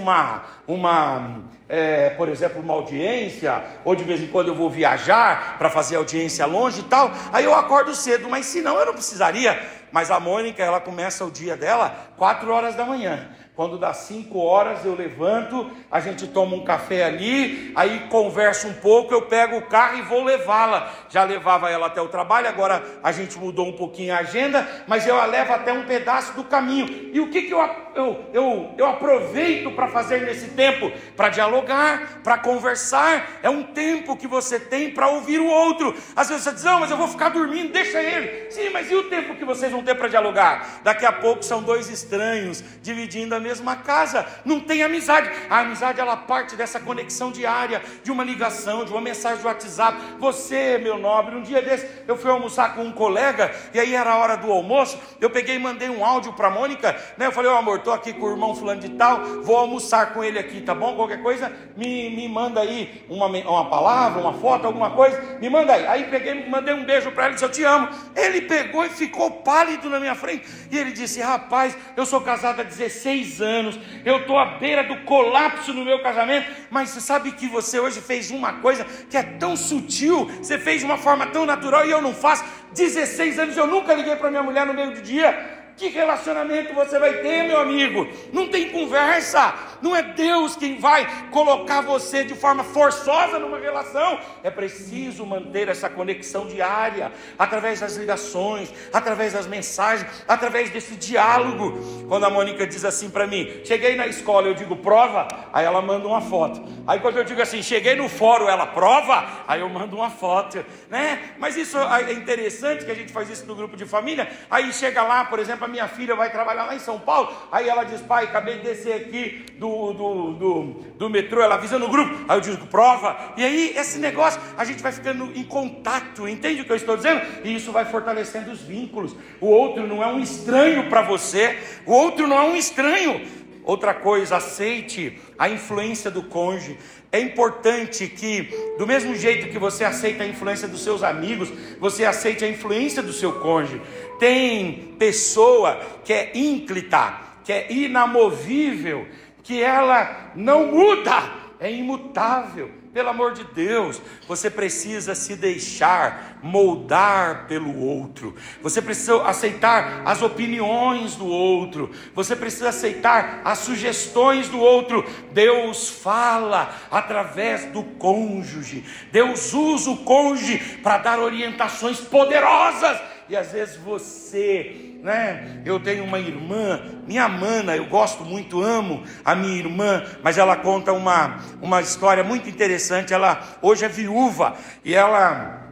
S1: por exemplo, uma audiência, ou de vez em quando eu vou viajar para fazer audiência longe e tal, aí eu acordo cedo, mas se não, eu não precisaria. Mas a Mônica, ela começa o dia dela 4 horas da manhã. Quando dá 5 horas eu levanto, a gente toma um café ali, aí conversa um pouco, eu pego o carro e vou levá-la. Já levava ela até o trabalho, agora a gente mudou um pouquinho a agenda, mas eu a levo até um pedaço do caminho. E o que eu aproveito para fazer nesse tempo? Para dialogar, para conversar. É um tempo que você tem para ouvir o outro. Às vezes você diz: não, mas eu vou ficar dormindo, deixa ele. Sim, mas e o tempo que vocês vão ter para dialogar? Daqui a pouco são 2 estranhos dividindo a mesma casa, não tem amizade. A amizade, ela parte dessa conexão diária, de uma ligação, de uma mensagem de WhatsApp. Você, meu nobre, um dia desse eu fui almoçar com um colega, e aí era a hora do almoço, eu peguei e mandei um áudio para a Mônica, eu falei: amor, estou aqui com o irmão fulano de tal, vou almoçar com ele aqui, tá bom? Qualquer coisa, me manda aí uma palavra, uma foto, alguma coisa, me manda aí. Aí peguei, mandei um beijo para ele, disse: eu te amo. Ele pegou e ficou pálido na minha frente, e ele disse: rapaz, eu sou casado há 16 anos, eu estou à beira do colapso no meu casamento, mas você sabe que você hoje fez uma coisa que é tão sutil, você fez de uma forma tão natural e eu não faço. 16 anos eu nunca liguei para minha mulher no meio do dia. Que relacionamento você vai ter, meu amigo? Não tem conversa. Não é Deus quem vai colocar você de forma forçosa numa relação. É preciso manter essa conexão diária, através das ligações, através das mensagens, através desse diálogo. Quando a Mônica diz assim para mim, cheguei na escola, eu digo prova, aí ela manda uma foto. Aí quando eu digo assim, cheguei no fórum, ela prova, aí eu mando uma foto, né? Mas isso é interessante, que a gente faz isso no grupo de família. Aí chega lá, por exemplo, a minha filha vai trabalhar lá em São Paulo, aí ela diz, pai, acabei de descer aqui do metrô, ela avisa no grupo, aí eu digo prova. E aí esse negócio, a gente vai ficando em contato, entende o que eu estou dizendo? E isso vai fortalecendo os vínculos. O outro não é um estranho para você, o outro não é um estranho. Outra coisa, aceite a influência do cônjuge. É importante que, do mesmo jeito que você aceita a influência dos seus amigos, você aceite a influência do seu cônjuge. Tem pessoa que é ínclita, que é inamovível, que ela não muda, é imutável. Pelo amor de Deus, você precisa se deixar moldar pelo outro. Você precisa aceitar as opiniões do outro. Você precisa aceitar as sugestões do outro. Deus fala através do cônjuge. Deus usa o cônjuge para dar orientações poderosas. E às vezes você, né? Eu tenho uma irmã, minha mana, eu gosto muito, amo a minha irmã, mas ela conta uma história muito interessante. Ela hoje é viúva e ela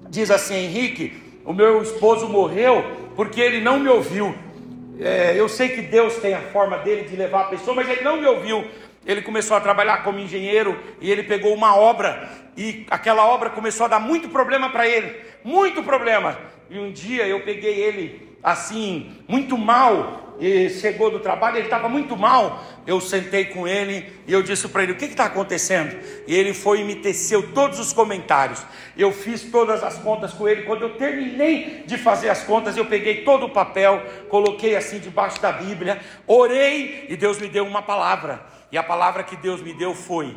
S1: diz assim, Henrique, o meu esposo morreu porque ele não me ouviu. Eu sei que Deus tem a forma dele de levar a pessoa, mas ele não me ouviu. Ele começou a trabalhar como engenheiro e ele pegou uma obra e aquela obra começou a dar muito problema para ele, muito problema. E um dia eu peguei ele assim, muito mal, e chegou do trabalho, ele estava muito mal. Eu sentei com ele e eu disse para ele, o que está acontecendo? E ele foi e me teceu todos os comentários. Eu fiz todas as contas com ele. Quando eu terminei de fazer as contas, eu peguei todo o papel, coloquei assim debaixo da Bíblia, orei e Deus me deu uma palavra. E a palavra que Deus me deu foi,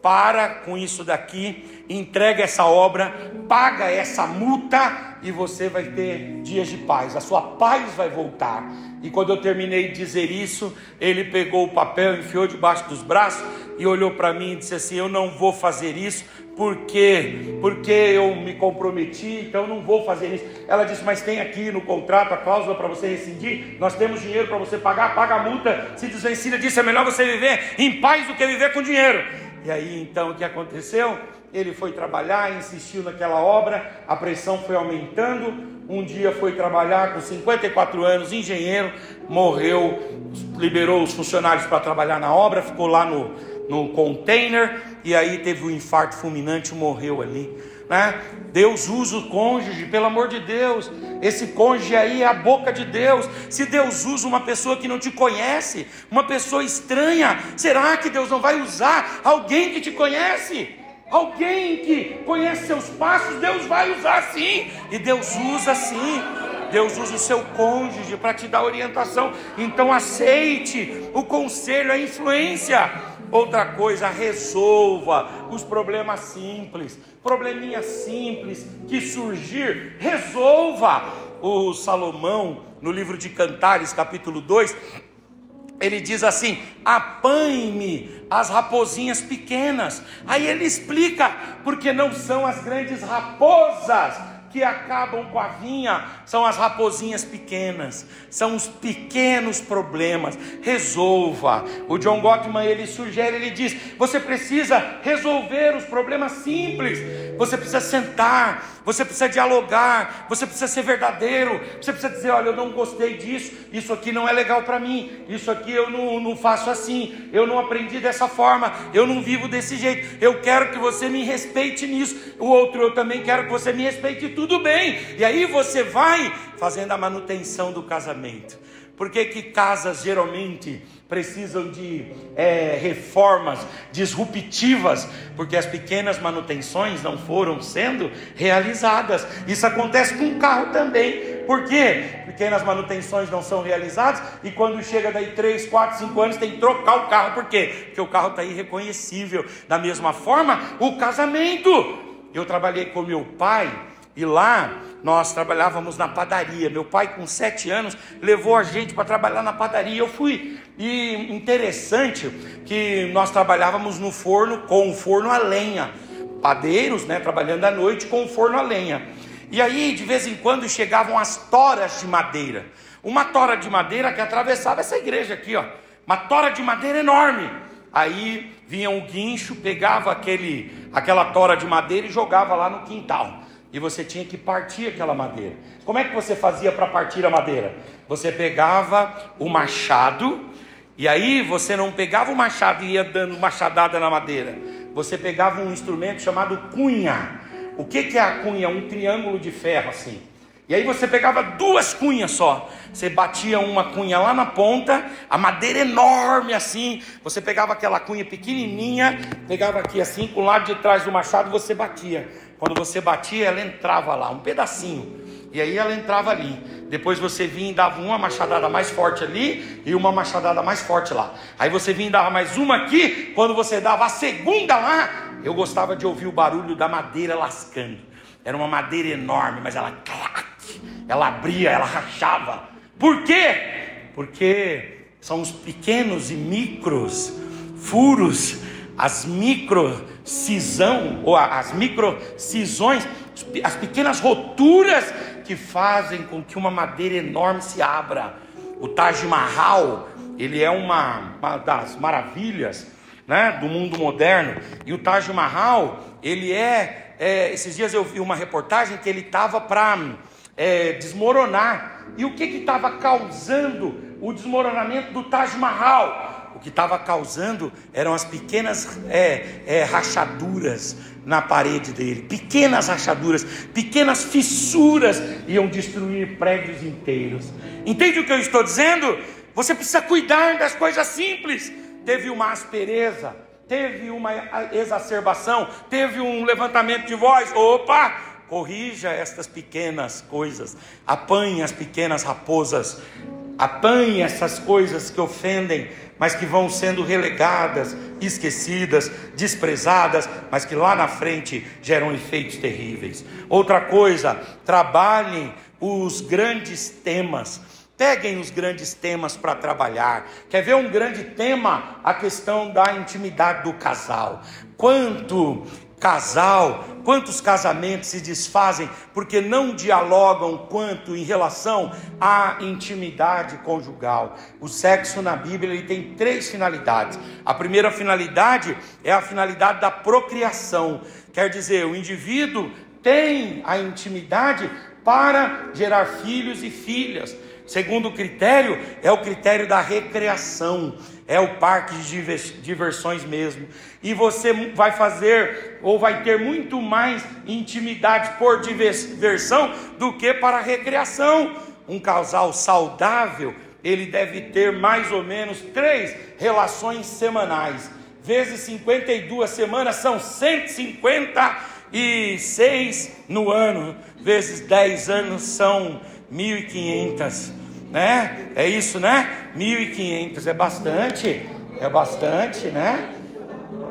S1: para com isso daqui, entrega essa obra, paga essa multa e você vai ter dias de paz, a sua paz vai voltar. E quando eu terminei de dizer isso, ele pegou o papel, enfiou debaixo dos braços e olhou para mim e disse assim, eu não vou fazer isso, porque eu me comprometi, então eu não vou fazer isso. Ela disse, mas tem aqui no contrato a cláusula para você rescindir, nós temos dinheiro para você pagar, paga a multa, se desvencilha disso, é melhor você viver em paz do que viver com dinheiro. E aí então o que aconteceu? Ele foi trabalhar, insistiu naquela obra, a pressão foi aumentando. Um dia foi trabalhar com 54 anos, engenheiro, morreu, liberou os funcionários para trabalhar na obra, ficou lá no container, e aí teve um infarto fulminante, morreu ali, né? Deus usa o cônjuge, pelo amor de Deus. Esse cônjuge aí é a boca de Deus. Se Deus usa uma pessoa que não te conhece, uma pessoa estranha, será que Deus não vai usar alguém que te conhece? Alguém que conhece seus passos, Deus vai usar sim. E Deus usa sim. Deus usa o seu cônjuge para te dar orientação. Então aceite o conselho, a influência. Outra coisa, resolva os problemas simples, probleminha simples que surgir, resolva. O Salomão, no livro de Cantares, capítulo 2, ele diz assim, apanhe-me as raposinhas pequenas. Aí ele explica, porque não são as grandes raposas que acabam com a vinha, são as raposinhas pequenas, são os pequenos problemas. Resolva. O John Gottman, ele sugere, ele diz, você precisa resolver os problemas simples, você precisa sentar, você precisa dialogar, você precisa ser verdadeiro, você precisa dizer, olha, eu não gostei disso, isso aqui não é legal para mim, isso aqui eu não faço assim, eu não aprendi dessa forma, eu não vivo desse jeito, eu quero que você me respeite nisso, o outro eu também quero que você me respeite, tudo bem. E aí você vai fazendo a manutenção do casamento. Por que que casas geralmente precisam de reformas disruptivas? Porque as pequenas manutenções não foram sendo realizadas. Isso acontece com o carro também. Por quê? Pequenas manutenções não são realizadas e quando chega daí 3, 4, 5 anos tem que trocar o carro. Por quê? Porque o carro está irreconhecível. Da mesma forma, o casamento. Eu trabalhei com meu pai E lá nós trabalhávamos na padaria. Meu pai, com 7 anos, levou a gente para trabalhar na padaria. Eu fui. E interessante que nós trabalhávamos no forno, com o forno a lenha. Padeiros, né, trabalhando à noite com o forno a lenha. E aí, de vez em quando, chegavam as toras de madeira. Uma tora de madeira que atravessava essa igreja aqui, ó. Uma tora de madeira enorme. Aí vinha um guincho, pegava aquela tora de madeira e jogava lá no quintal. E você tinha que partir aquela madeira. Como é que você fazia para partir a madeira? Você pegava o machado, e aí você não pegava o machado e ia dando machadada na madeira. Você pegava um instrumento chamado cunha. O que é a cunha? Um triângulo de ferro assim. E aí você pegava 2 cunhas só. Você batia uma cunha lá na ponta, a madeira enorme assim. Você pegava aquela cunha pequenininha, pegava aqui assim, com o lado de trás do machado você batia. Quando você batia, ela entrava lá, um pedacinho. E aí ela entrava ali. Depois você vinha e dava uma machadada mais forte ali e uma machadada mais forte lá. Aí você vinha e dava mais uma aqui. Quando você dava a segunda lá, eu gostava de ouvir o barulho da madeira lascando. Era uma madeira enorme, mas ela abria, ela rachava. Por quê? Porque são os pequenos e micros furos, as microcisão, ou as microcisões, as pequenas roturas que fazem com que uma madeira enorme se abra. O Taj Mahal, ele é uma das maravilhas, né, do mundo moderno. E o Taj Mahal, ele esses dias eu vi uma reportagem que ele estava para desmoronar. E o que estava causando o desmoronamento do Taj Mahal? O que estava causando eram as pequenas rachaduras na parede dele. Pequenas rachaduras, pequenas fissuras iam destruir prédios inteiros. Entende o que eu estou dizendo? Você precisa cuidar das coisas simples. Teve uma aspereza, teve uma exacerbação, teve um levantamento de voz. Opa! Corrija estas pequenas coisas. Apanhe as pequenas raposas. Apanhe essas coisas que ofendem, mas que vão sendo relegadas, esquecidas, desprezadas, mas que lá na frente geram efeitos terríveis. Outra coisa, trabalhem os grandes temas. Peguem os grandes temas para trabalhar. Quer ver um grande tema? A questão da intimidade do casal. Quantos casamentos se desfazem porque não dialogam quanto em relação à intimidade conjugal. O sexo na Bíblia ele tem 3 finalidades. A primeira finalidade é a finalidade da procriação. Quer dizer, o indivíduo tem a intimidade para gerar filhos e filhas. Segundo critério, é o critério da recreação, é o parque de diversões mesmo. E você vai fazer, ou vai ter muito mais intimidade por diversão do que para recreação. Um casal saudável, ele deve ter mais ou menos 3 relações semanais. Vezes 52 semanas, são 156 no ano. Vezes 10 anos, são 1.500, né? É isso, né? 1.500 é bastante, né?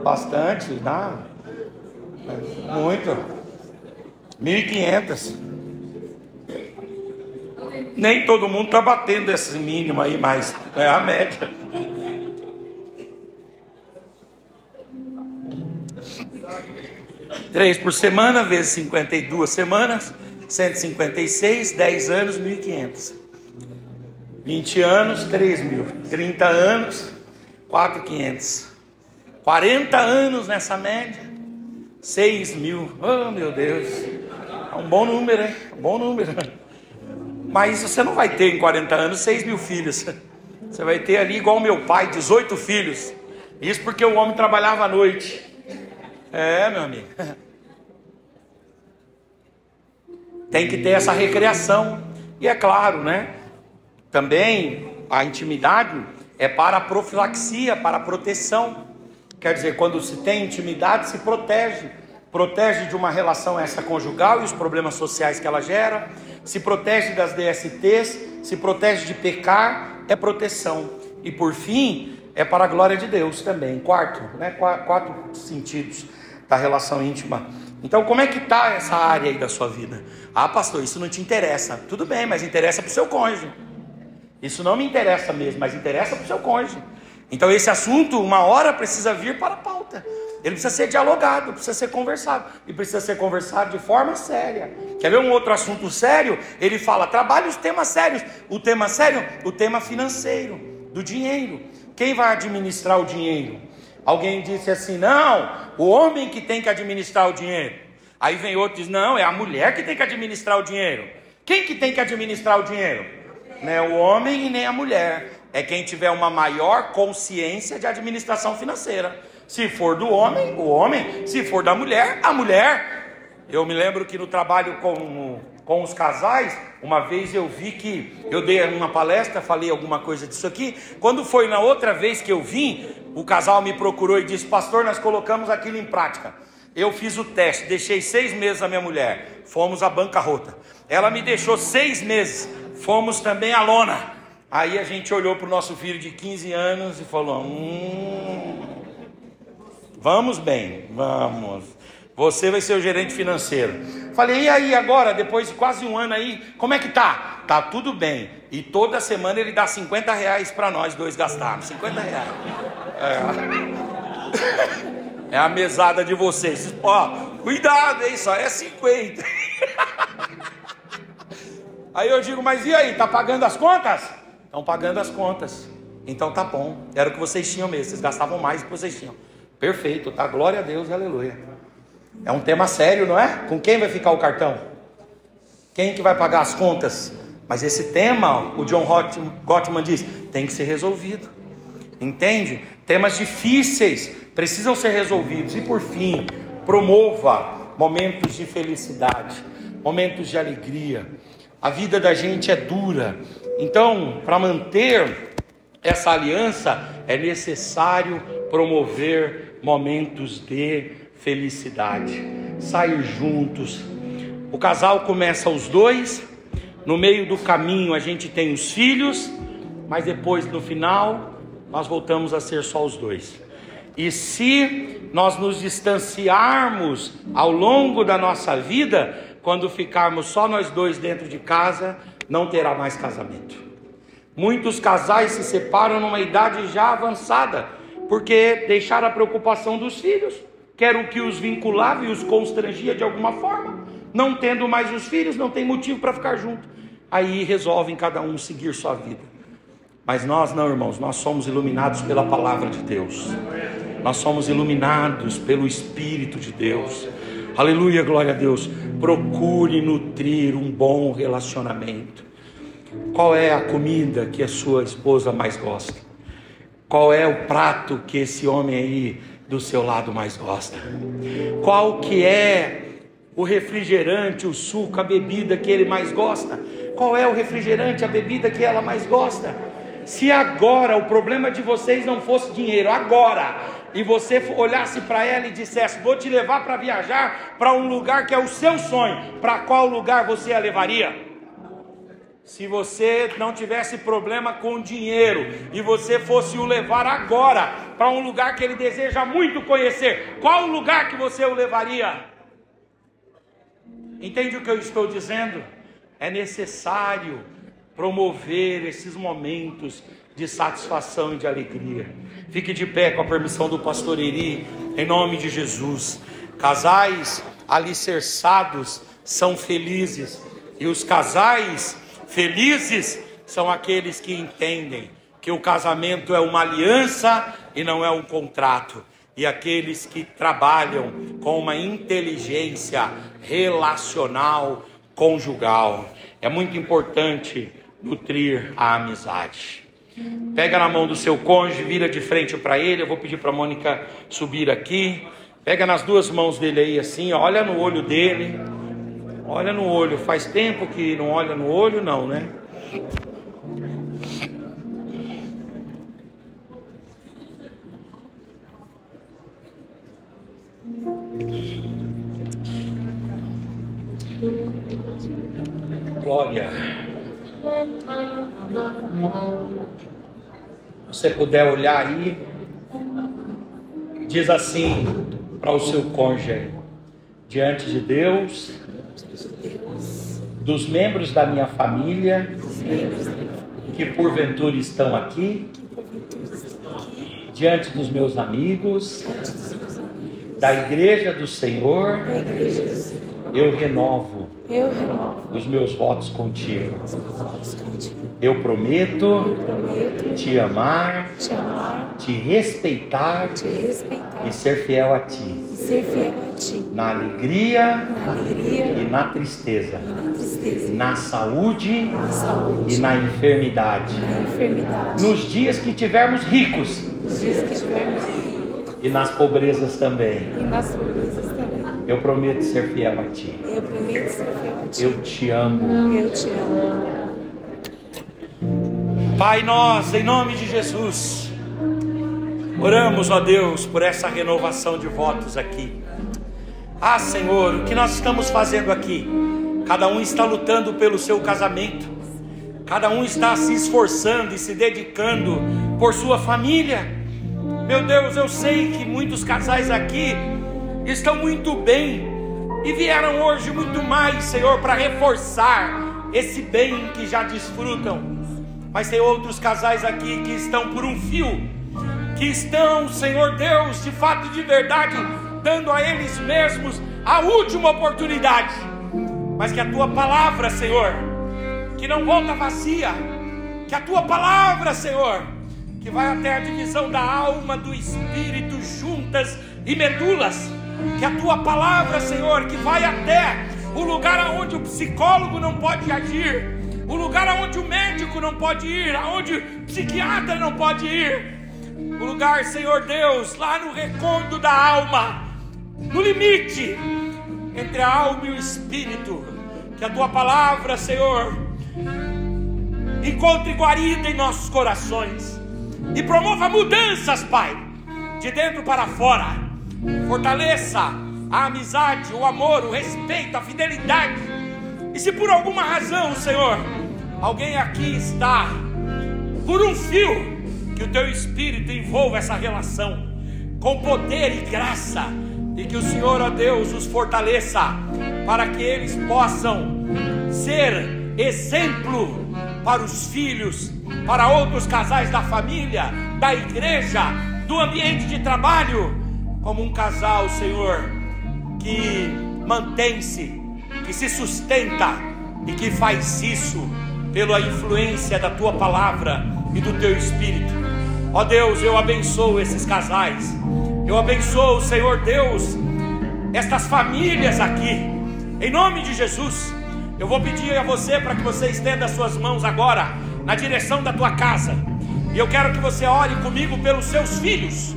S1: Bastante, né? Muito. 1.500. Nem todo mundo está batendo esse mínimo aí, mas é a média. Três por semana, vezes 52 semanas, 156, 10 anos, 1.500. 20 anos, 3.000. 30 anos, 4.500. 40 anos nessa média, 6.000. Oh, meu Deus. É um bom número, hein? Um bom número. Mas você não vai ter em 40 anos 6.000 filhos. Você vai ter ali igual meu pai, 18 filhos. Isso porque o homem trabalhava à noite. É, meu amigo. Tem que ter essa recreação. E é claro, né? Também a intimidade é para a profilaxia, para a proteção. Quer dizer, quando se tem intimidade, se protege. Protege de uma relação extraconjugal e os problemas sociais que ela gera. Se protege das DSTs, se protege de pecar, é proteção. E por fim, é para a glória de Deus também. Quarto, né? 4 sentidos da relação íntima Então como é que está essa área aí da sua vida? Ah, pastor, isso não te interessa. Tudo bem, mas interessa para o seu cônjuge. Isso não me interessa mesmo, mas interessa para o seu cônjuge. Então esse assunto, uma hora, precisa vir para a pauta. Ele precisa ser dialogado, precisa ser conversado. E precisa ser conversado de forma séria. Quer ver um outro assunto sério? Ele fala, trabalhe os temas sérios. O tema sério, o tema financeiro, do dinheiro. Quem vai administrar o dinheiro? Alguém disse assim, não, o homem que tem que administrar o dinheiro. Aí vem outro e diz, não, é a mulher que tem que administrar o dinheiro. Quem que tem que administrar o dinheiro? Não é o homem e nem a mulher. É quem tiver uma maior consciência de administração financeira. Se for do homem, o homem. Se for da mulher, a mulher. Eu me lembro que no trabalho com os casais, uma vez eu vi que eu dei uma palestra, falei alguma coisa disso aqui. Quando foi na outra vez que eu vim, o casal me procurou e disse, pastor, nós colocamos aquilo em prática. Eu fiz o teste, deixei 6 meses a minha mulher, fomos à bancarrota. Ela me deixou 6 meses, fomos também à lona. Aí a gente olhou para o nosso filho de 15 anos e falou, vamos bem, vamos. Você vai ser o gerente financeiro. Falei, e aí agora, depois de quase um ano aí, como é que tá? Tá tudo bem. E toda semana ele dá R$50 para nós dois gastarmos. R$50. É a mesada de vocês. Ó, cuidado, hein? Só é 50. Aí eu digo, mas e aí? Tá pagando as contas? Estão pagando as contas. Então tá bom. Era o que vocês tinham mesmo. Vocês gastavam mais do que vocês tinham. Perfeito, tá? Glória a Deus e aleluia. É um tema sério, não é? Com quem vai ficar o cartão? Quem que vai pagar as contas? Mas esse tema, o John Gottman diz, tem que ser resolvido. Entende? Temas difíceis precisam ser resolvidos. E por fim, promova momentos de felicidade, momentos de alegria. A vida da gente é dura. Então, para manter essa aliança, é necessário promover momentos de felicidade, sair juntos. O casal começa os dois, no meio do caminho a gente tem os filhos, mas depois no final nós voltamos a ser só os dois. E se nós nos distanciarmos ao longo da nossa vida, quando ficarmos só nós dois dentro de casa, não terá mais casamento. Muitos casais se separam numa idade já avançada, porque deixaram a preocupação dos filhos, que era o que os vinculava e os constrangia de alguma forma. Não tendo mais os filhos, não tem motivo para ficar junto. Aí resolvem cada um seguir sua vida. Mas nós não, irmãos, nós somos iluminados pela palavra de Deus. Nós somos iluminados pelo Espírito de Deus. Aleluia, glória a Deus. Procure nutrir um bom relacionamento. Qual é a comida que a sua esposa mais gosta? Qual é o prato que esse homem aí do seu lado mais gosta? Qual que é o refrigerante, o suco, a bebida que ele mais gosta? Qual é o refrigerante, a bebida que ela mais gosta? Se agora o problema de vocês não fosse dinheiro, agora, e você olhasse para ela e dissesse, vou te levar para viajar para um lugar que é o seu sonho, para qual lugar você a levaria? Se você não tivesse problema com dinheiro e você fosse o levar agora para um lugar que ele deseja muito conhecer, qual o lugar que você o levaria? Entende o que eu estou dizendo? É necessário promover esses momentos de satisfação e de alegria. Fique de pé com a permissão do pastor Eri, em nome de Jesus. Casais alicerçados são felizes, e os casais felizes são aqueles que entendem que o casamento é uma aliança e não é um contrato. E aqueles que trabalham com uma inteligência relacional, conjugal. É muito importante nutrir a amizade. Pega na mão do seu cônjuge, vira de frente para ele. Eu vou pedir para a Mônica subir aqui. Pega nas duas mãos dele aí assim, olha no olho dele. Olha no olho, faz tempo que não olha no olho, não, né? Glória. Se você puder olhar aí, diz assim para o seu cônjuge: diante de Deus, dos membros da minha família que porventura estão aqui, diante dos meus amigos, da igreja do Senhor, eu renovo os meus votos contigo. Eu prometo te amar, te respeitar e ser fiel a ti. Na alegria e na tristeza, na saúde e na enfermidade, nos dias que tivermos ricos e nas pobrezas também. Eu prometo ser fiel a ti. Eu te amo. Pai, nós, em nome de Jesus, oramos, ó Deus, por essa renovação de votos aqui. Ah, Senhor, o que nós estamos fazendo aqui? Cada um está lutando pelo seu casamento, cada um está se esforçando e se dedicando por sua família. Meu Deus, eu sei que muitos casais aqui estão muito bem e vieram hoje muito mais, Senhor, para reforçar esse bem que já desfrutam. Mas tem outros casais aqui que estão por um fio, que estão, Senhor Deus, de fato e de verdade, dando a eles mesmos a última oportunidade. Mas que a tua palavra, Senhor, que não volta vazia, que a tua palavra, Senhor, que vai até a divisão da alma, do espírito, juntas e medulas, que a tua palavra, Senhor, que vai até o lugar aonde o psicólogo não pode agir, o lugar aonde o médico não pode ir, aonde o psiquiatra não pode ir, o lugar, Senhor Deus, lá no recôndito da alma, no limite entre a alma e o espírito, que a tua palavra, Senhor, encontre guarida em nossos corações e promova mudanças, Pai, de dentro para fora. Fortaleça a amizade, o amor, o respeito, a fidelidade. E se por alguma razão, Senhor, alguém aqui está por um fio, que o teu Espírito envolva essa relação com poder e graça, e que o Senhor, ó Deus, os fortaleça para que eles possam ser exemplo para os filhos, para outros casais da família, da igreja, do ambiente de trabalho, como um casal, Senhor, que mantém-se, que se sustenta e que faz isso pela influência da tua palavra e do teu Espírito. Ó Deus, eu abençoo esses casais, eu abençoo, Senhor Deus, estas famílias aqui, em nome de Jesus. Eu vou pedir a você para que você estenda as suas mãos agora na direção da tua casa, e eu quero que você ore comigo pelos seus filhos,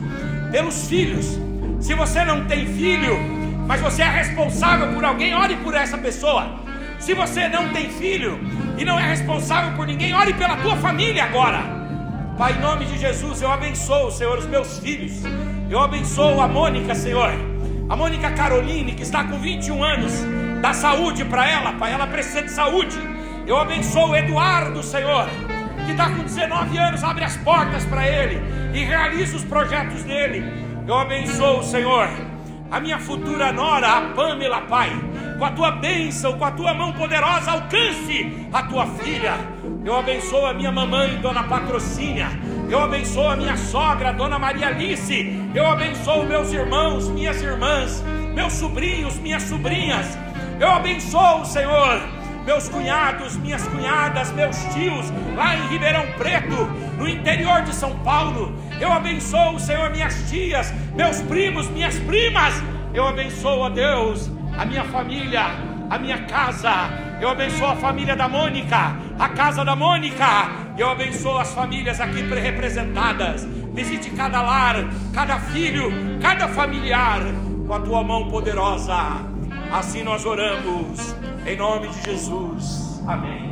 S1: pelos filhos. Se você não tem filho, mas você é responsável por alguém, ore por essa pessoa. Se você não tem filho e não é responsável por ninguém, ore pela tua família agora. Pai, em nome de Jesus, eu abençoo, Senhor, os meus filhos. Eu abençoo a Mônica, Senhor, a Mônica Caroline, que está com 21 anos. Dá saúde para ela, Pai, ela precisa de saúde. Eu abençoo o Eduardo, Senhor, que está com 19 anos, abre as portas para ele e realiza os projetos dele. Eu abençoo, Senhor, a minha futura nora, a Pamela, Pai, com a tua bênção, com a tua mão poderosa, alcance a tua filha. Eu abençoo a minha mamãe, Dona Patrocínia. Eu abençoo a minha sogra, Dona Maria Alice. Eu abençoo meus irmãos, minhas irmãs, meus sobrinhos, minhas sobrinhas. Eu abençoo, Senhor, meus cunhados, minhas cunhadas, meus tios, lá em Ribeirão Preto, no interior de São Paulo. Eu abençoo, Senhor, minhas tias, meus primos, minhas primas. Eu abençoo, ó Deus, a minha família, a minha casa. Eu abençoo a família da Mônica, a casa da Mônica. Eu abençoo as famílias aqui representadas. Visite cada lar, cada filho, cada familiar, com a tua mão poderosa. Assim nós oramos, em nome de Jesus. Amém.